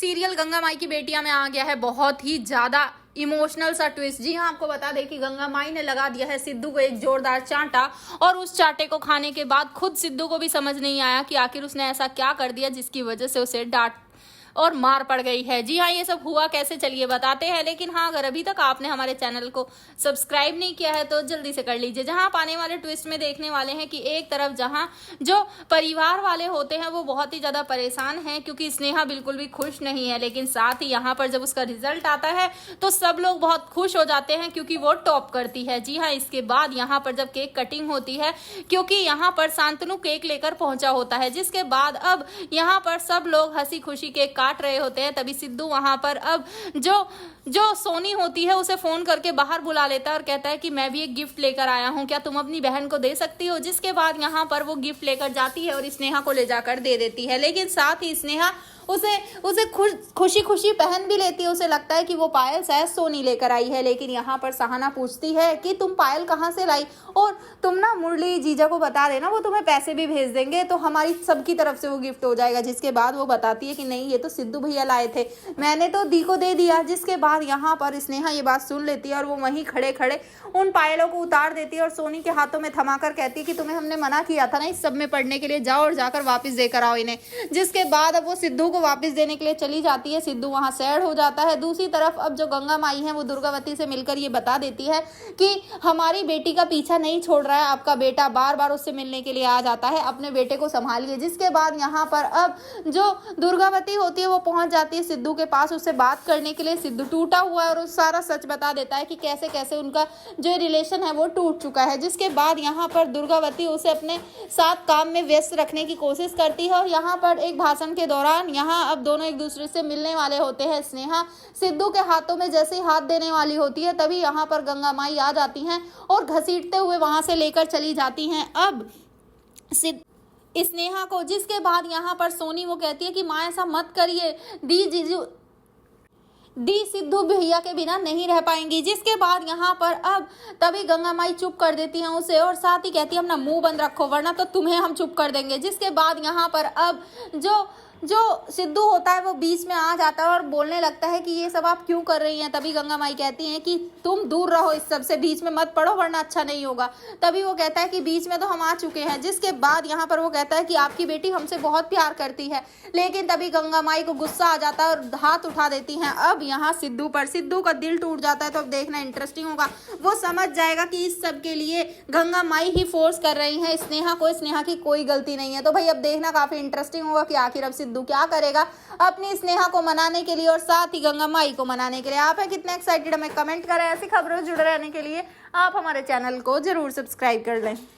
Serial Ganga माई की बेटियां में आ गया है बहुत ही ज्यादा इमोशनल सा ट्विस्ट। जी हाँ, आपको बता दें कि गंगा माई ने लगा दिया है सिद्धू को एक जोरदार चांटा, और उस चांटे को खाने के बाद खुद सिद्धू को भी समझ नहीं आया कि आखिर उसने ऐसा क्या कर दिया जिसकी वजह से उसे डांट और मार पड़ गई है। जी हाँ, ये सब हुआ कैसे चलिए बताते हैं। लेकिन हाँ, अगर अभी तक आपने हमारे चैनल को सब्सक्राइब नहीं किया है तो जल्दी से कर लीजिए। जहां आप आने वाले ट्विस्ट में देखने वाले हैं कि एक तरफ जहां जो परिवार वाले होते हैं वो बहुत ही ज्यादा परेशान हैं क्योंकि स्नेहा बिल्कुल भी खुश नहीं है, लेकिन साथ ही यहाँ पर जब उसका रिजल्ट आता है तो सब लोग बहुत खुश हो जाते हैं क्योंकि वो टॉप करती है। जी हाँ, इसके बाद यहाँ पर जब केक कटिंग होती है, क्योंकि यहाँ पर शांतनु केक लेकर पहुंचा होता है, जिसके बाद अब यहाँ पर सब लोग हंसी खुशी केक काट रहे होते हैं। तभी सिद्धू वहां पर अब जो सोनी होती है उसे फोन करके बाहर बुला लेता है और कहता है कि मैं भी एक गिफ्ट लेकर आया हूं, क्या तुम अपनी बहन को दे सकती हो। जिसके बाद यहाँ पर वो गिफ्ट लेकर जाती है और स्नेहा को ले जाकर दे देती है, लेकिन साथ ही स्नेहा उसे खुशी खुशी पहन भी लेती है। उसे लगता है कि वो पायल शायद सोनी लेकर आई है, लेकिन यहाँ पर सहाना पूछती है कि तुम पायल कहाँ से लाई, और तुम ना मुरली जीजा को बता देना, वो तुम्हें पैसे भी भेज देंगे तो हमारी सबकी तरफ से वो गिफ्ट हो जाएगा। जिसके बाद वो बताती है कि नहीं, ये तो सिद्धू भैया लाए थे, मैंने तो दी को दे दिया। जिसके बाद यहाँ पर स्नेहा ये बात सुन लेती है और वो वहीं खड़े खड़े उन पायलों को उतार देती है और सोनी के हाथों में थमाकर कहती है कि तुम्हें हमने मना किया था ना इस सब में पढ़ने के लिए, जाओ और जाकर वापस देकर आओ इन्हें। जिसके बाद अब वो सिद्धू को वापस देने के लिए चली जाती है। सिद्धू वहां सैड हो जाता है। दूसरी तरफ अब जो गंगा माई है वो दुर्गावती से मिलकर ये बता देती है कि हमारी बेटी का पीछा नहीं छोड़ रहा है आपका बेटा, बार बार उससे मिलने के लिए आ जाता है, अपने बेटे को संभालिए। जिसके बाद यहाँ पर अब जो दुर्गावती होती है वो पहुंच जाती है सिद्धू के पास उससे बात करने के लिए। सिद्धू टूटा हुआ है और उस सारा सच बता देता है कि कैसे कैसे उनका जो रिलेशन है वो टूट चुका है। जिसके बाद यहाँ पर दुर्गावती उसे अपने साथ काम में व्यस्त रखने की कोशिश करती है और यहाँ पर एक भाषण के दौरान यहाँ अब दोनों एक दूसरे से मिलने वाले होते हैं। स्नेहा सिद्धू के हाथों में जैसे ही हाथ देने वाली होती है तभी यहाँ पर गंगा माई आ जाती हैं और घसीटते हुए वहां से लेकर चली जाती हैं अब स्नेहा को। जिसके बाद यहाँ पर सोनी वो कहती है कि माँ ऐसा मत करिए, दी सिद्धू भैया के बिना नहीं रह पाएंगी। जिसके बाद यहाँ पर अब तभी गंगा माई चुप कर देती हैं उसे और साथ ही कहती है अपना मुंह बंद रखो वरना तो तुम्हें हम चुप कर देंगे। जिसके बाद यहाँ पर अब जो सिद्धू होता है वो बीच में आ जाता है और बोलने लगता है कि ये सब आप क्यों कर रही हैं। तभी गंगा माई कहती हैं कि तुम दूर रहो, इस सब से बीच में मत पड़ो वरना अच्छा नहीं होगा। तभी वो कहता है कि बीच में तो हम आ चुके हैं। जिसके बाद यहाँ पर वो कहता है कि आपकी बेटी हमसे बहुत प्यार करती है, लेकिन तभी गंगा माई को गुस्सा आ जाता है और हाथ उठा देती हैं अब यहाँ सिद्धू पर। सिद्धू का दिल टूट जाता है। तो अब देखना इंटरेस्टिंग होगा, वो समझ जाएगा कि इस सब के लिए गंगा माई ही फोर्स कर रही है स्नेहा को, स्नेहा की कोई गलती नहीं है। तो भाई अब देखना काफी इंटरेस्टिंग होगा कि आखिर अब सिद्धू क्या करेगा अपनी स्नेहा को मनाने के लिए और साथ ही गंगा माई को मनाने के लिए। आप है कितने एक्साइटेड, हमें कमेंट करें। ऐसी खबरों से जुड़े रहने के लिए आप हमारे चैनल को जरूर सब्सक्राइब कर लें।